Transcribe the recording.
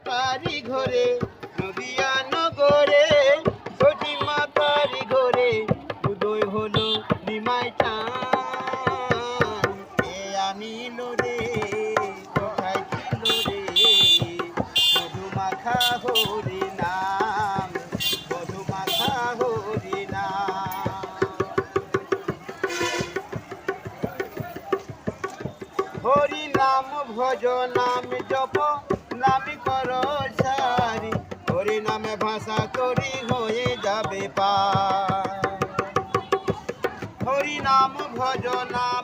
তারি ঘরে নদিয়া নগরে ছোটি মা তারি ঘরে উদয় হলো নিমাই চাঁদ কে আনিল রে কোথায় ছিল রে মধু মাখা হরি নাম মধু মাখা হরি নাম হরি নাম ভজ নাম জপ নামি কর সারি হরি নামে ভাষা করি হয়ে যাবে পার হরি নাম ভজ নাম